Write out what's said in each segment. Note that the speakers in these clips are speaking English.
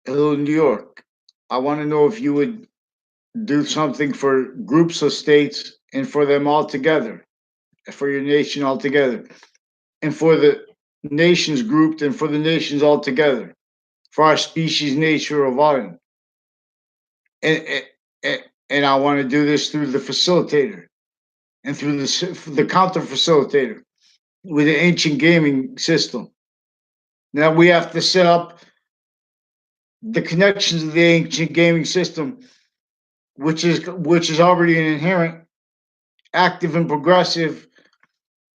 Hello, New York. I want to know if you would do something for groups of states and for them all together, for your nation all together, and for the nations grouped and for the nations all together, for our species, nature, or volume. And, and, and I want to do this through the facilitator and through the counter-facilitator with the ancient gaming system. Now we have to set up the connections of the ancient gaming system, which is already an inherent active and progressive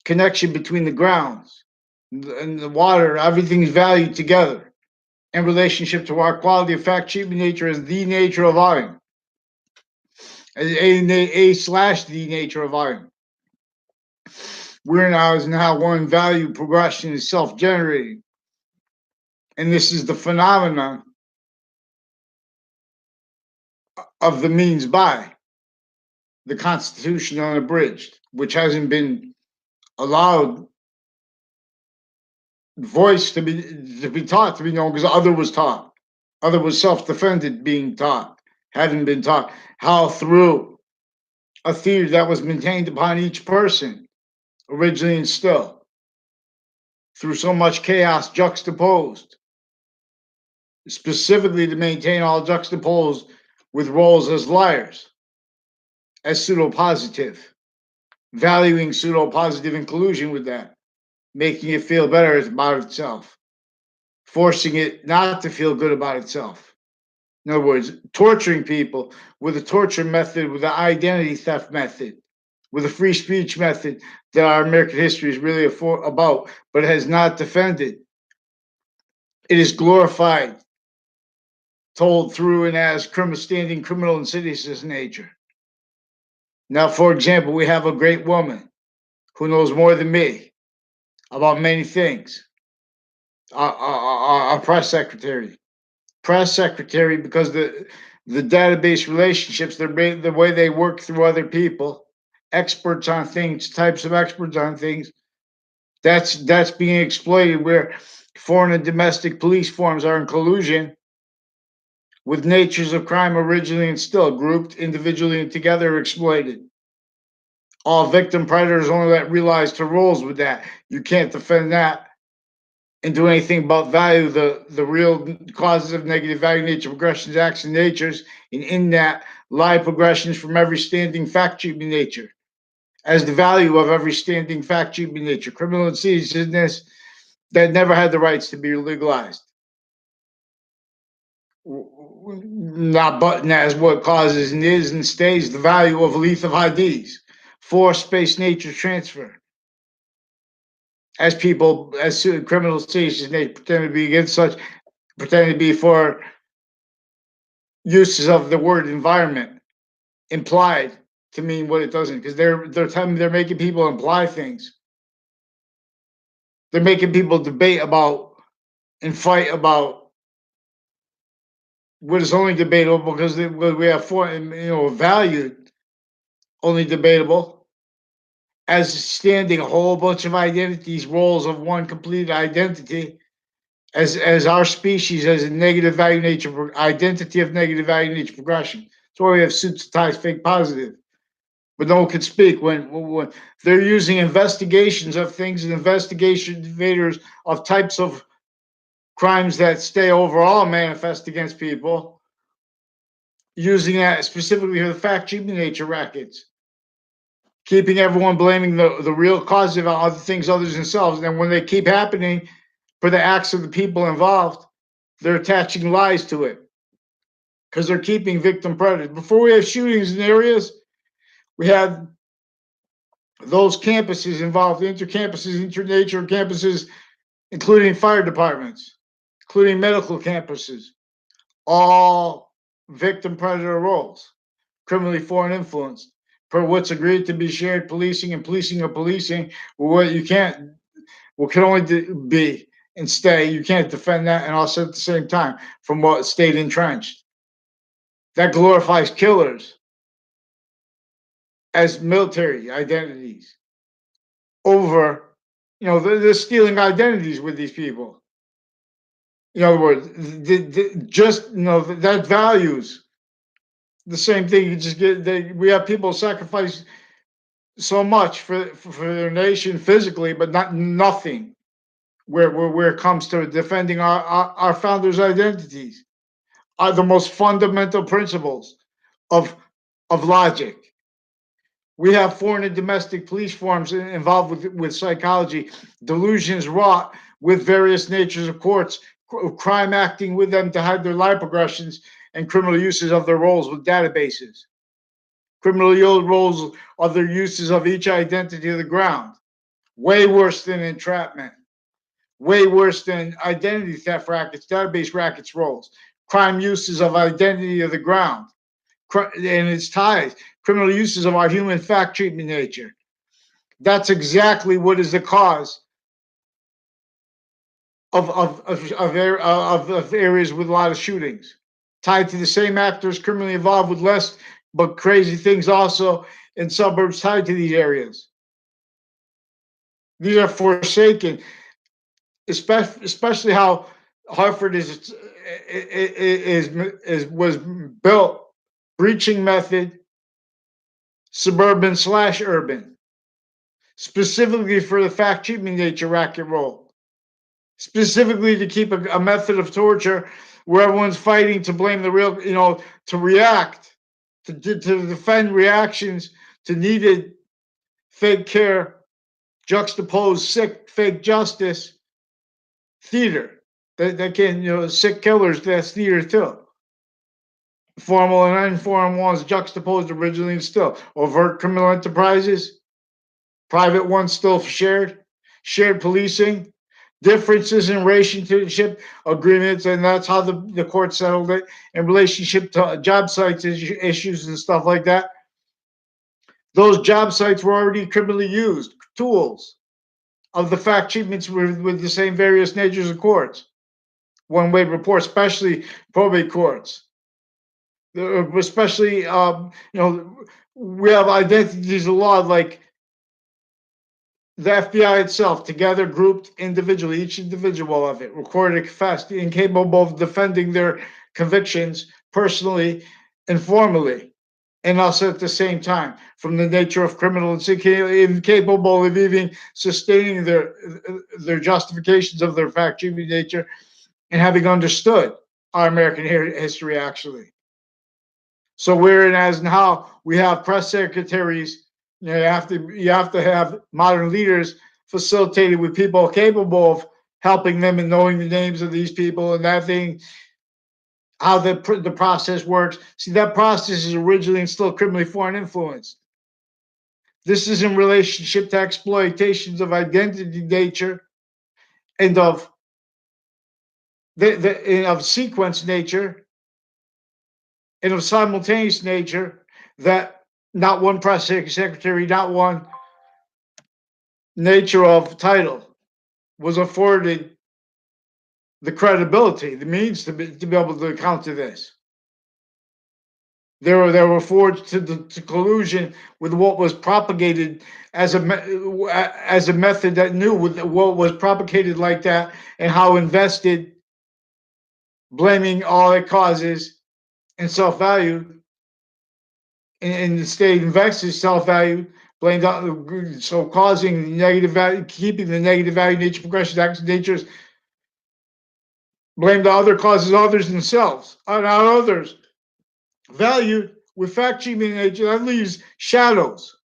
connection between the grounds and the water. Everything's valued together in relationship to our quality of fact treatment nature as the nature of volume, as a slash the nature of volume. We're now one value progression is self generating. And this is the phenomenon of the means by the Constitution unabridged, which hasn't been allowed voice to be taught to be known because other was taught. Other was self-defended being taught, hadn't been taught how through a theory that was maintained upon each person, originally and still, through so much chaos juxtaposed, specifically to maintain all juxtaposed with roles as liars, as pseudo-positive, valuing pseudo-positive in collusion with that, making it feel better about itself, forcing it not to feel good about itself. In other words, torturing people with a torture method, with an identity theft method, with a free speech method that our American history is really about, but has not defended. It is glorified, told through and as standing criminal insidious nature. Now, for example, we have a great woman who knows more than me about many things. Our press secretary, because the database relationships, the way they work through other people, experts on things, types of experts on things, that's being exploited where foreign and domestic police forms are in collusion with natures of crime originally and still grouped individually and together exploited. All victim predators only that realize to rules with that. You can't defend that and do anything about value the real causes of negative value nature progressions acts and natures, and in that lie progressions from every standing fact treatment nature as the value of every standing fact treatment nature criminal insidiousness that never had the rights to be legalized, not button as what causes and is and stays the value of lethal IDs for space nature transfer as people as criminal stations they pretend to be against such, pretend to be for uses of the word environment implied to mean what it doesn't, because they're telling me they're making people imply things. They're making people debate about and fight about what is only debatable because we have valued only debatable as standing a whole bunch of identities, roles of one complete identity, as our species as a negative value nature identity of negative value nature progression. That's why we have suits, ties, fake positive. But no one can speak when they're using investigations of things and investigators of types of crimes that stay overall manifest against people, using that specifically for the fact treatment nature rackets, keeping everyone blaming the real cause of other things other than themselves. And then when they keep happening for the acts of the people involved, they're attaching lies to it because they're keeping victim predators. Before we have shootings in areas, we had those campuses involved, intercampuses, internature campuses, including fire departments, including medical campuses, all victim predator roles, criminally foreign influenced, per what's agreed to be shared policing and policing of policing, what you can't, what can only be and stay, you can't defend that and also at the same time from what stayed entrenched. That glorifies killers as military identities over, they're stealing identities with these people. In other words, just that values the same thing. You just get we have people sacrifice so much for their nation physically, but not nothing where it comes to defending our founders' identities, are the most fundamental principles of logic. We have foreign and domestic police forms involved with psychology, delusions wrought with various natures of courts, crime acting with them to hide their life progressions, and criminal uses of their roles with databases. Criminal roles are their uses of each identity of the ground. Way worse than entrapment. Way worse than identity theft rackets, database rackets roles. Crime uses of identity of the ground and its ties, criminal uses of our human fact treatment nature. That's exactly what is the cause of areas with a lot of shootings, tied to the same actors criminally involved with less but crazy things also in suburbs tied to these areas. These are forsaken, especially how Hartford is was built, breaching method, suburban slash urban, specifically for the fact treatment nature racket role, specifically to keep a method of torture where everyone's fighting to blame the real, to react, to defend reactions to needed fake care, juxtaposed sick fake justice theater. That can, sick killers, that's theater too. Formal and informal ones juxtaposed originally and still. Overt criminal enterprises, private ones still shared policing, differences in relationship agreements, and that's how the court settled it in relationship to job sites issues and stuff like that. Those job sites were already criminally used tools of the fact treatments with the same various natures of courts. One way reports, especially probate courts, especially we have identities of law like the FBI itself, together grouped individually, each individual of it, recorded confessed, incapable of defending their convictions personally and formally, and also at the same time, from the nature of criminals, incapable of even sustaining their justifications of their fact-treating nature and having understood our American history actually. So whereas now we have press secretaries, you have to have modern leaders facilitated with people capable of helping them and knowing the names of these people and that thing, how the process works. See, that process is originally and still criminally foreign influenced. This is in relationship to exploitations of identity nature and of sequence nature and of simultaneous nature that not one press secretary, not one nature of title was afforded the credibility, the means to be able to account to this. They were forged to collusion with what was propagated as a method that knew what was propagated like that and how invested, blaming all it causes in self-value and the state invested self-value blamed out, so causing negative value, keeping the negative value nature progression action natures blamed the other causes others themselves, not others. Valued with fact treatment nature, that leaves shadows.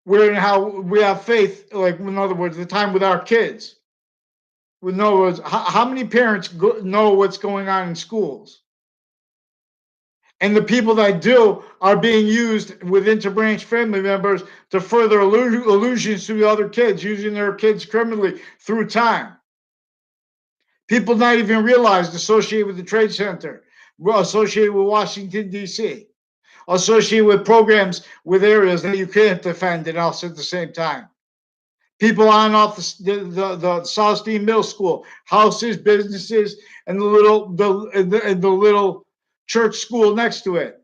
Where and how we have faith, like in other words, the time with our kids. In other words, how many parents know what's going on in schools? And the people that do are being used with interbranch family members to further illusions to the other kids, using their kids criminally through time. People not even realized associated with the Trade Center, associated with Washington, D.C., associated with programs with areas that you can't defend and also at the same time. People on off the South Steam Middle School, houses, businesses, and the little church school next to it.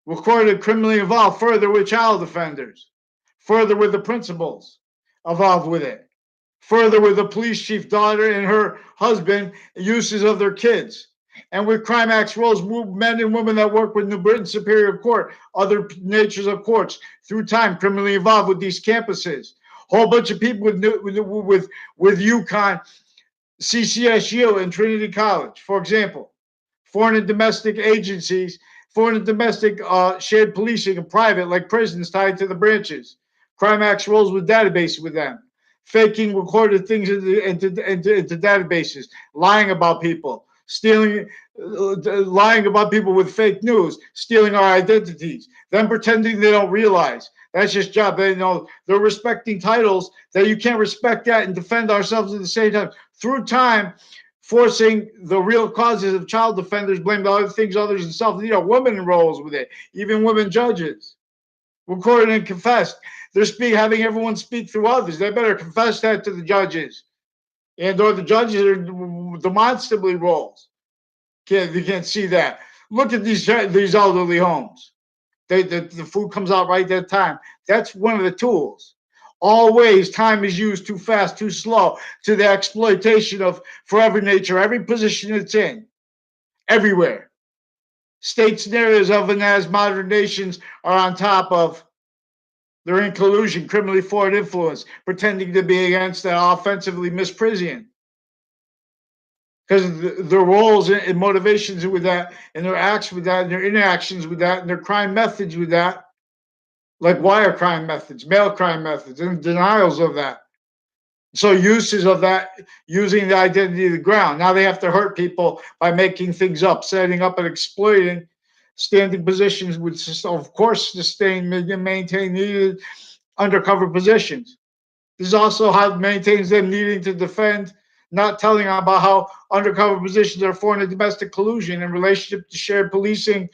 Recorded criminally involved further with child offenders, further with the principals involved with it. Further, with the police chief daughter and her husband, uses of their kids. And with Crime Act's roles, men and women that work with New Britain Superior Court, other natures of courts, through time, criminally involved with these campuses. Whole bunch of people with UConn, CCSU, and Trinity College, for example. Foreign and domestic agencies, foreign and domestic shared policing and private, like prisons tied to the branches. Crime Act's roles with databases with them. Faking recorded things into databases, lying about people, stealing, lying about people with fake news, stealing our identities, then pretending they don't realize. That's just job. They know they're respecting titles that you can't respect that and defend ourselves at the same time. Through time, forcing the real causes of child offenders, blame the other things others and self. Women roles with it, even women judges. Recorded and confessed. They're having everyone speak through others. They better confess that to the judges. And or the judges are demonstrably roles. You can't see that. Look at these elderly homes. The food comes out right that time. That's one of the tools. Always time is used too fast, too slow to the exploitation of forever nature, every position it's in, everywhere. States and areas of and as modern nations are on top of. They're in collusion, criminally forward influence, pretending to be against the offensively misprision. Because their roles and motivations with that, and their acts with that, and their interactions with that, and their crime methods with that, like wire crime methods, mail crime methods, and denials of that. So uses of that, using the identity of the ground. Now they have to hurt people by making things up, setting up and exploiting standing positions, which of course sustain and maintain needed undercover positions. This is also how it maintains them needing to defend, not telling about how undercover positions are foreign and domestic collusion in relationship to shared policing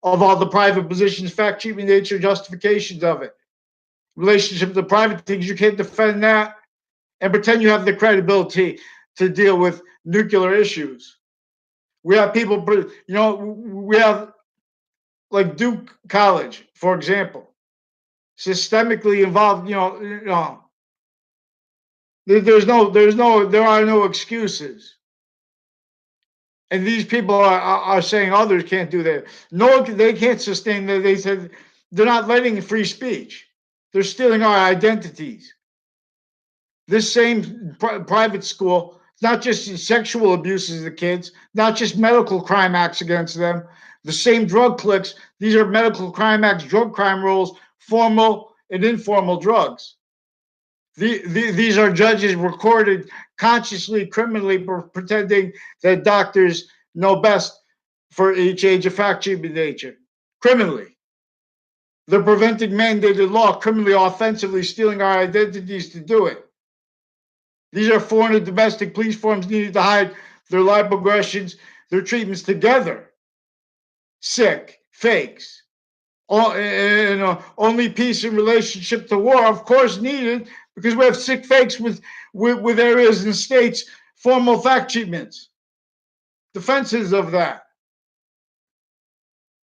of all the private positions, fact treatment, nature, justifications of it. Relationship to private things, you can't defend that and pretend you have the credibility to deal with nuclear issues. We have people, we have like Duke College, for example, systemically involved. There are no excuses. And these people are saying others can't do that. No, they can't sustain that. They said they're not letting free speech. They're stealing our identities. This same private school, not just sexual abuses of kids, not just medical crime acts against them, the same drug cliques. These are medical crime acts, drug crime roles, formal and informal drugs. These are judges recorded consciously, criminally, pretending that doctors know best for each age of fact treatment nature. Criminally. They're preventing mandated law, criminally, offensively stealing our identities to do it. These are foreign and domestic police forms needed to hide their life progressions, their treatments together. Sick, fakes. Only peace in relationship to war, of course, needed because we have sick fakes with areas and states, formal fact treatments, defenses of that.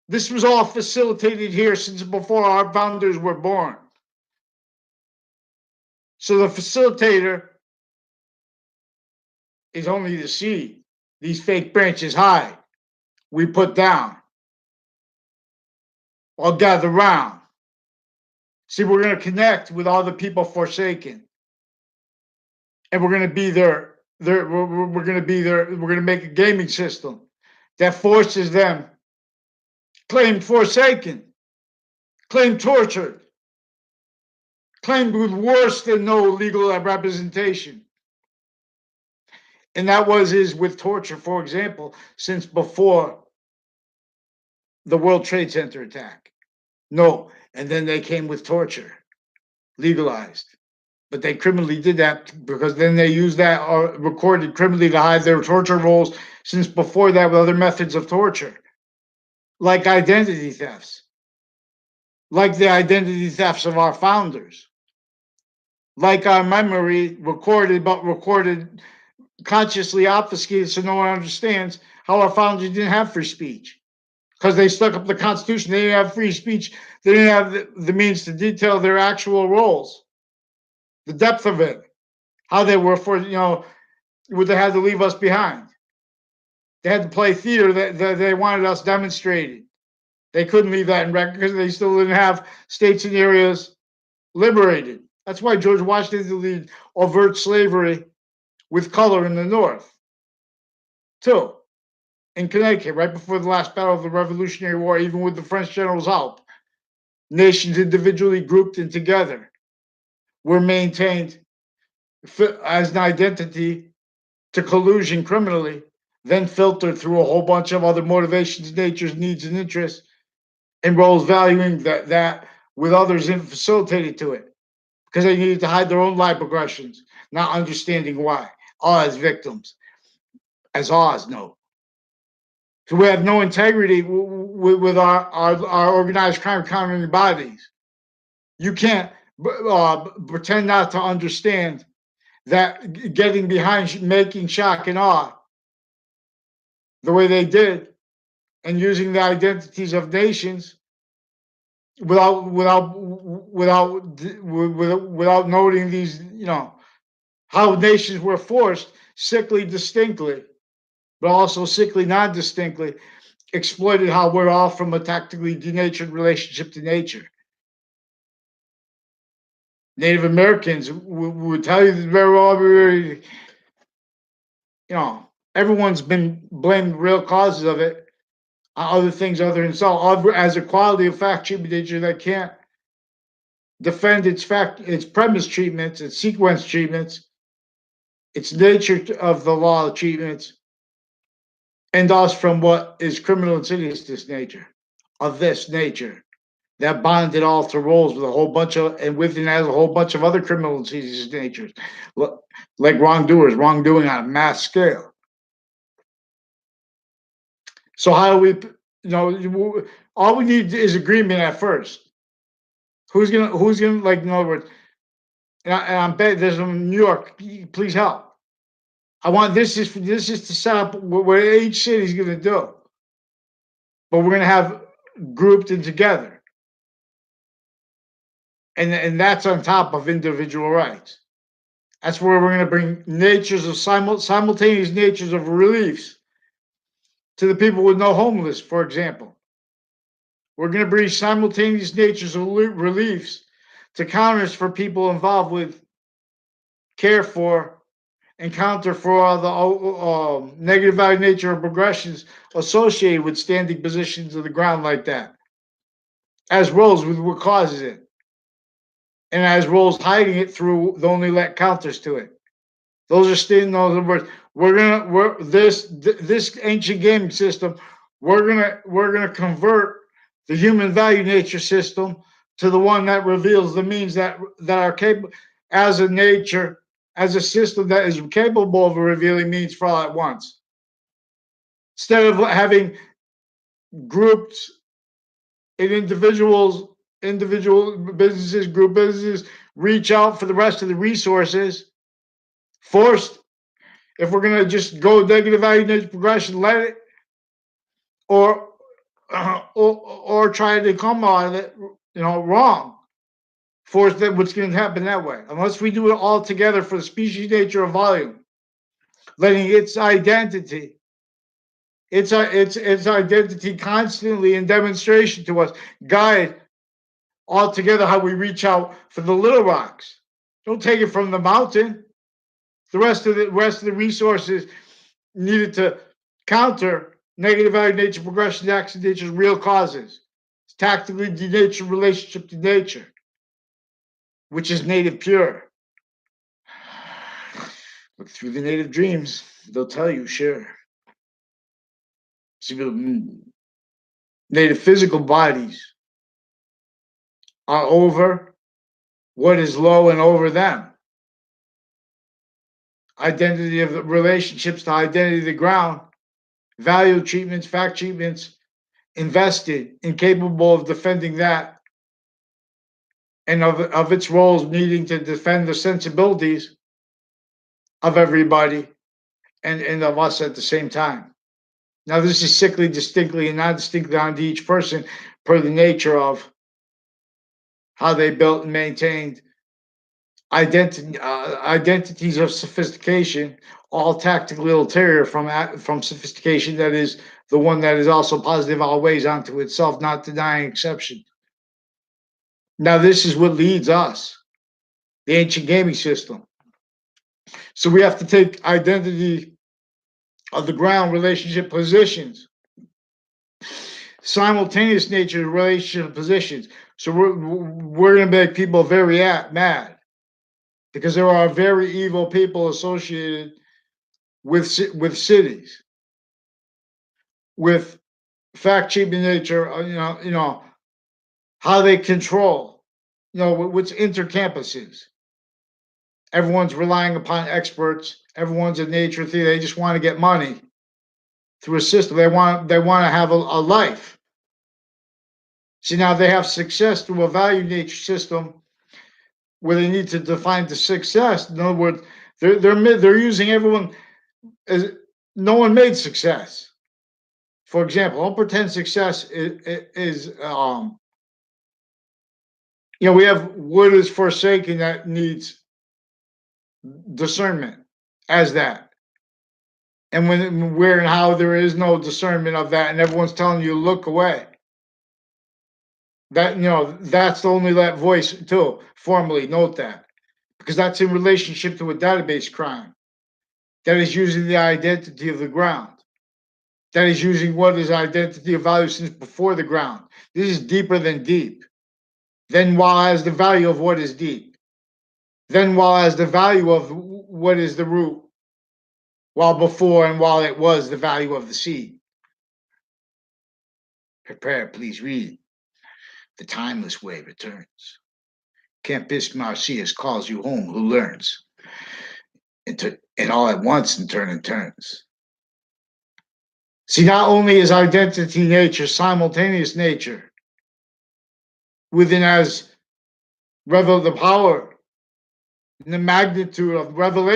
This was all facilitated here since before our founders were born. So the facilitator is only the seed. These fake branches high, we put down. All gather round. See, we're going to connect with all the people forsaken. And we're going to be there. We're going to be there. We're going to make a gaming system that forces them claimed forsaken, claimed tortured, claimed with worse than no legal representation. And that is with torture, for example, since before the World Trade Center attack. No, and then they came with torture, legalized. But they criminally did that because then they used that or recorded criminally to hide their torture roles since before that with other methods of torture, like identity thefts, like the identity thefts of our founders, like our memory recorded, but recorded consciously obfuscated so no one understands how our founders didn't have free speech because they stuck up the Constitution. They didn't have free speech. They didn't have the means to detail their actual roles, the depth of it. how they were for, what they had to leave us behind. They had to play theater that they wanted us demonstrating. They couldn't leave that in record because they still didn't have states and areas liberated. That's why George Washington did overt slavery with color in the North, too. In Connecticut, right before the last battle of the Revolutionary War, even with the French general's help, nations individually grouped and together were maintained as an identity to collusion criminally, then filtered through a whole bunch of other motivations, natures, needs, and interests, and roles valuing that with others and facilitated to it because they needed to hide their own life progressions, not understanding why. All as victims, as Oz know. So we have no integrity with our organized crime countering bodies. You can't pretend not to understand that getting behind making shock and awe the way they did and using the identities of nations without noting these, how nations were forced sickly distinctly, but also sickly non-distinctly, exploited how we're all from a tactically denatured relationship to nature. Native Americans would tell you this very well. Everyone's been blamed real causes of it on other things other than self, as a quality of fact treatment nature that can't defend its premise treatments, its sequence treatments, its nature of the law treatments, and us from what is criminal insidiousness nature, of this nature, that bonded all to roles with a whole bunch of, and within that a whole bunch of other criminal insidious natures, like wrongdoing on a mass scale. So how do we, all we need is agreement at first. Who's gonna like, in other words, and I'm betting there's in New York, please help. I want this is to set up what each city's gonna do, but we're gonna have grouped and together, and that's on top of individual rights. That's where we're gonna bring natures of simultaneous natures of reliefs to the people with no homeless, for example. We're gonna bring simultaneous natures of reliefs to counters for people involved with care for and counter for all the negative value nature of progressions associated with standing positions of the ground like that, as roles with what causes it, and as roles hiding it through the only let counters to it. Those are still, in other words, we're this ancient gaming system. We're gonna convert the human value nature system to the one that reveals the means that are capable as a nature, as a system that is capable of revealing means for all at once. Instead of having groups and individual businesses, group businesses reach out for the rest of the resources, forced, if we're going to just go negative value nature progression, let it, or or try to come on it, wrong. Force that what's going to happen that way, unless we do it all together for the species nature of volume, letting its identity, its identity constantly in demonstration to us, guide all together how we reach out for the little rocks. Don't take it from the mountain. The rest of the resources needed to counter negative value nature progression acts of nature's real causes. It's tactically denatured relationship to nature, which is native pure. Look through the native dreams. They'll tell you, sure. See, native physical bodies are over what is low and over them. Identity of the relationships to identity of the ground, value treatments, fact treatments, invested, incapable of defending that, and of its roles needing to defend the sensibilities of everybody and of us at the same time. Now, this is sickly, distinctly, and not distinctly onto each person per the nature of how they built and maintained identities of sophistication, all tactically ulterior from sophistication that is the one that is also positive always onto itself, not denying exception. Now, this is what leads us, the ancient gaming system. So we have to take identity of the ground, relationship positions, simultaneous nature relationship positions. So we're going to make people very mad because there are very evil people associated with cities, with fact cheaping nature. How they control. What's intercampuses. Everyone's relying upon experts. Everyone's a nature theory. They just want to get money through a system. They want to have a life. See, now they have success through a value nature system where they need to define the success. In other words, they're using everyone as no one made success. For example, don't pretend success is we have wood is forsaken that needs discernment as that. And where and how there is no discernment of that, and everyone's telling you look away. That's the only that voice too. Formally note that, because that's in relationship to a database crime that is using the identity of the ground. That is using what is identity of value since before the ground. This is deeper than deep. Then while has the value of what is deep. Then while has the value of what is the root. While before and while it was the value of the seed. Prepare, please read. The timeless way returns. Campus Marcius calls you home who learns. And all at once in turn and turns. See, not only is identity nature simultaneous nature, within as the power and the magnitude of revelation.